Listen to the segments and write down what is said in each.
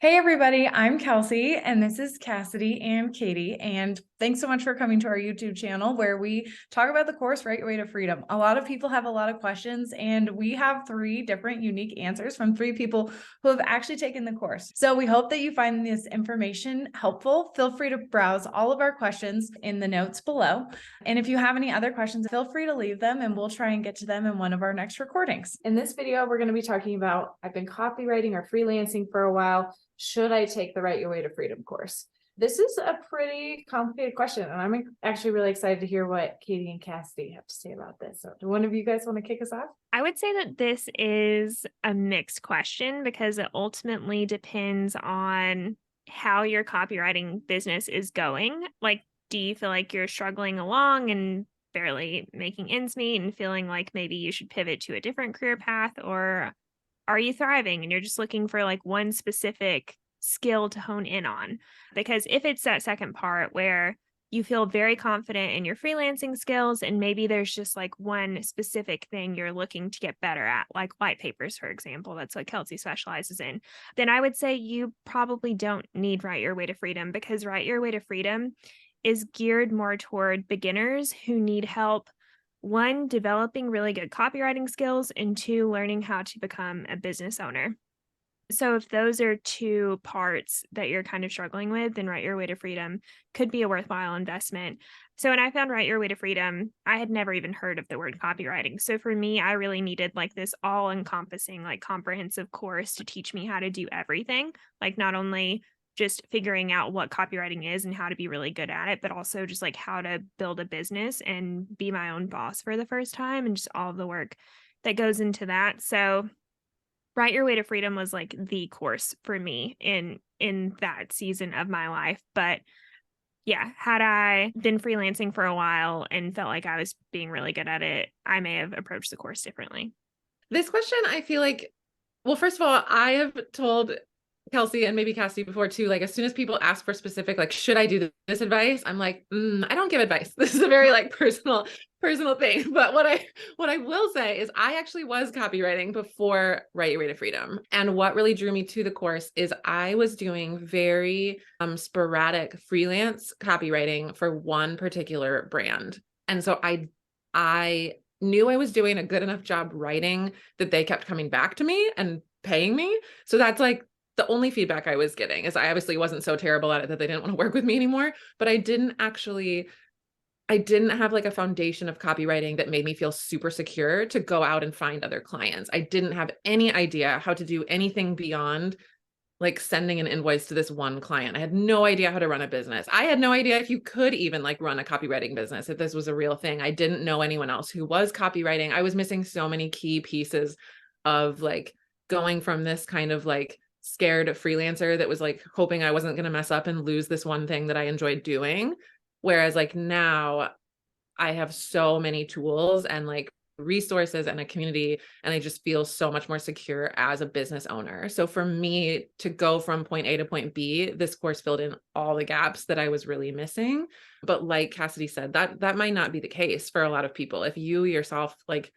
Hey everybody, I'm Kelsey and this is Cassidy and Katie. And thanks so much for coming to our YouTube channel where we talk about the course Write Your Way to Freedom. A lot of people have a lot of questions and we have three different unique answers from three people who have actually taken the course. So we hope that you find this information helpful. Feel free to browse all of our questions in the notes below. And if you have any other questions, feel free to leave them and we'll try and get to them in one of our next recordings. In this video, we're going to be talking about, I've been copywriting or freelancing for a while. Should I take the Write Your Way to Freedom course? This is a pretty complicated question, and I'm actually really excited to hear what Katie and Cassidy have to say about this. So do one of you guys want to kick us off? I would say that this is a mixed question because it ultimately depends on how your copywriting business is going. Like, do you feel like you're struggling along and barely making ends meet and feeling like maybe you should pivot to a different career path? Or are you thriving and you're just looking for like one specific skill to hone in on? Because if it's that second part where you feel very confident in your freelancing skills and maybe there's just like one specific thing you're looking to get better at, like white papers, for example, that's what Kelsey specializes in, then I would say you probably don't need Write Your Way to Freedom, because Write Your Way to Freedom is geared more toward beginners who need help, one, developing really good copywriting skills, and two, learning how to become a business owner. So if those are two parts that you're kind of struggling with, then Write Your Way to Freedom could be a worthwhile investment. So when I found Write Your Way to Freedom, I had never even heard of the word copywriting. So for me, I really needed like this all-encompassing, like comprehensive course to teach me how to do everything, like not only just figuring out what copywriting is and how to be really good at it, but also just like how to build a business and be my own boss for the first time and just all of the work that goes into that. So Write Your Way to Freedom was like the course for me in that season of my life. But yeah, had I been freelancing for a while and felt like I was being really good at it, I may have approached the course differently. This question, I feel like, well, first of all, I have told Kelsey and maybe Cassie before too, like as soon as people ask for specific, like, should I do this advice? I'm like, I don't give advice. This is a very like personal thing. But what I will say is I actually was copywriting before Write Your Way to Freedom. And what really drew me to the course is I was doing very sporadic freelance copywriting for one particular brand. And so I knew I was doing a good enough job writing that they kept coming back to me and paying me. So that's like the only feedback I was getting, is I obviously wasn't so terrible at it that they didn't want to work with me anymore, but I didn't have like a foundation of copywriting that made me feel super secure to go out and find other clients. I didn't have any idea how to do anything beyond like sending an invoice to this one client. I had no idea how to run a business. I had no idea if you could even like run a copywriting business, if this was a real thing. I didn't know anyone else who was copywriting. I was missing so many key pieces of like going from this kind of like scared freelancer that was like hoping I wasn't going to mess up and lose this one thing that I enjoyed doing. Whereas like now I have so many tools and like resources and a community, and I just feel so much more secure as a business owner. So for me to go from point A to point B, this course filled in all the gaps that I was really missing. But like Cassidy said, that might not be the case for a lot of people. If you yourself like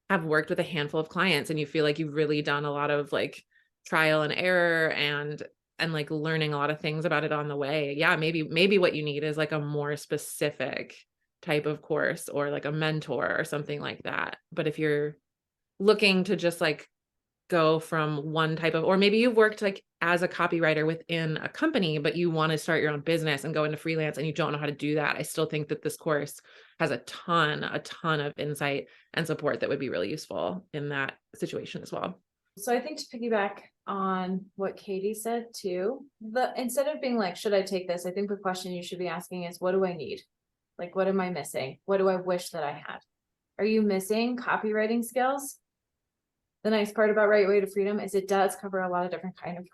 have worked with a handful of clients and you feel like you've really done a lot of like trial and error and like learning a lot of things about it on the way, yeah, maybe what you need is like a more specific type of course or like a mentor or something like that. But if you're looking to just like go from one type of, or maybe you've worked like as a copywriter within a company, but you want to start your own business and go into freelance and you don't know how to do that, I still think that this course has a ton of insight and support that would be really useful in that situation as well. So I think to piggyback on what Katie said too, instead of being like, should I take this? I think the question you should be asking is, what do I need? Like, what am I missing? What do I wish that I had? Are you missing copywriting skills? The nice part about Write Your Way to Freedom is it does cover a lot of different kind of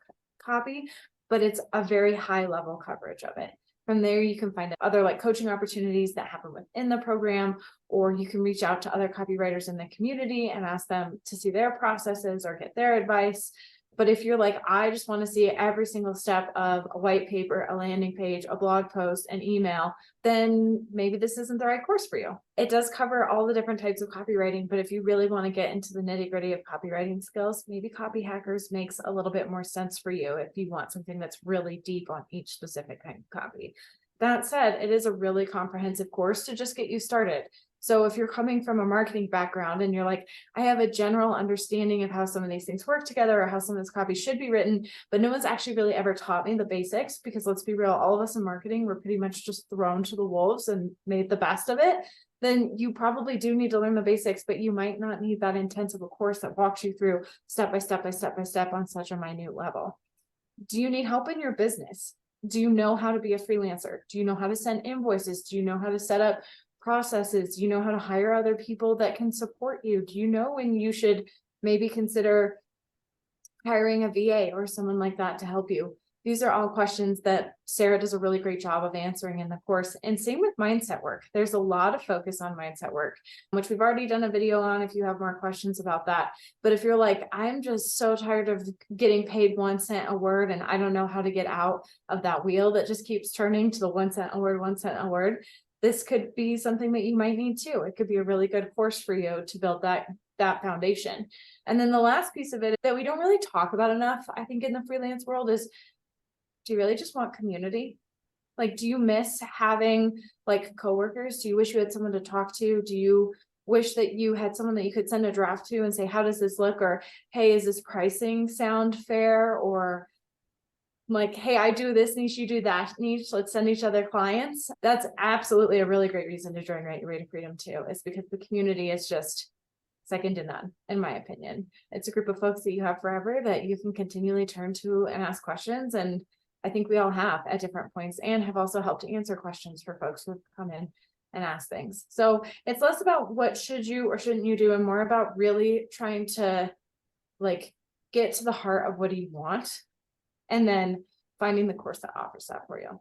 copy, but it's a very high level coverage of it. From there, you can find other like coaching opportunities that happen within the program, or you can reach out to other copywriters in the community and ask them to see their processes or get their advice. But if you're like, I just want to see every single step of a white paper, a landing page, a blog post, an email, then maybe this isn't the right course for you. It does cover all the different types of copywriting, but if you really want to get into the nitty-gritty of copywriting skills, maybe Copy Hackers makes a little bit more sense for you if you want something that's really deep on each specific kind of copy. That said, it is a really comprehensive course to just get you started. So if you're coming from a marketing background and you're like, I have a general understanding of how some of these things work together or how some of this copy should be written, but no one's actually really ever taught me the basics, because let's be real, all of us in marketing were pretty much just thrown to the wolves and made the best of it, then you probably do need to learn the basics, but you might not need that intensive a course that walks you through step by step by step by step on such a minute level. Do you need help in your business? Do you know how to be a freelancer? Do you know how to send invoices? Do you know how to set up processes? Do you know how to hire other people that can support you? Do you know when you should maybe consider hiring a VA or someone like that to help you? These are all questions that Sarah does a really great job of answering in the course. And same with mindset work. There's a lot of focus on mindset work, which we've already done a video on if you have more questions about that. But if you're like, I'm just so tired of getting paid 1 cent a word and I don't know how to get out of that wheel that just keeps turning to the 1 cent a word, 1 cent a word, this could be something that you might need too. It could be a really good course for you to build that foundation. And then the last piece of it that we don't really talk about enough, I think, in the freelance world is, do you really just want community? Like, do you miss having like coworkers? Do you wish you had someone to talk to? Do you wish that you had someone that you could send a draft to and say, how does this look? Or, hey, is this pricing sound fair? Or like, hey, I do this niche, you do that niche, let's send each other clients. That's absolutely a really great reason to join Write Your Way to Freedom too, is because the community is just second to none, in my opinion. It's a group of folks that you have forever that you can continually turn to and ask questions. And I think we all have at different points, and have also helped to answer questions for folks who have come in and ask things. So it's less about what should you or shouldn't you do, and more about really trying to like get to the heart of what do you want, and then finding the course that offers that for you.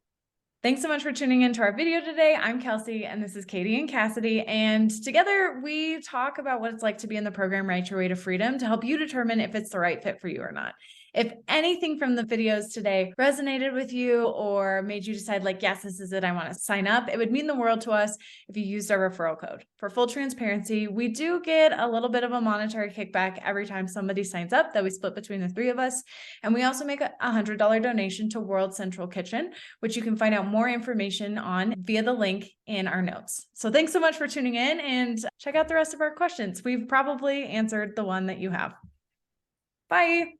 Thanks so much for tuning into our video today. I'm Kelsey, and this is Katie and Cassidy. And together we talk about what it's like to be in the program Write Your Way to Freedom to help you determine if it's the right fit for you or not. If anything from the videos today resonated with you or made you decide like, yes, this is it, I want to sign up, it would mean the world to us if you used our referral code. For full transparency, we do get a little bit of a monetary kickback every time somebody signs up that we split between the three of us. And we also make a $100 donation to World Central Kitchen, which you can find out more information on via the link in our notes. So thanks so much for tuning in, and check out the rest of our questions. We've probably answered the one that you have. Bye.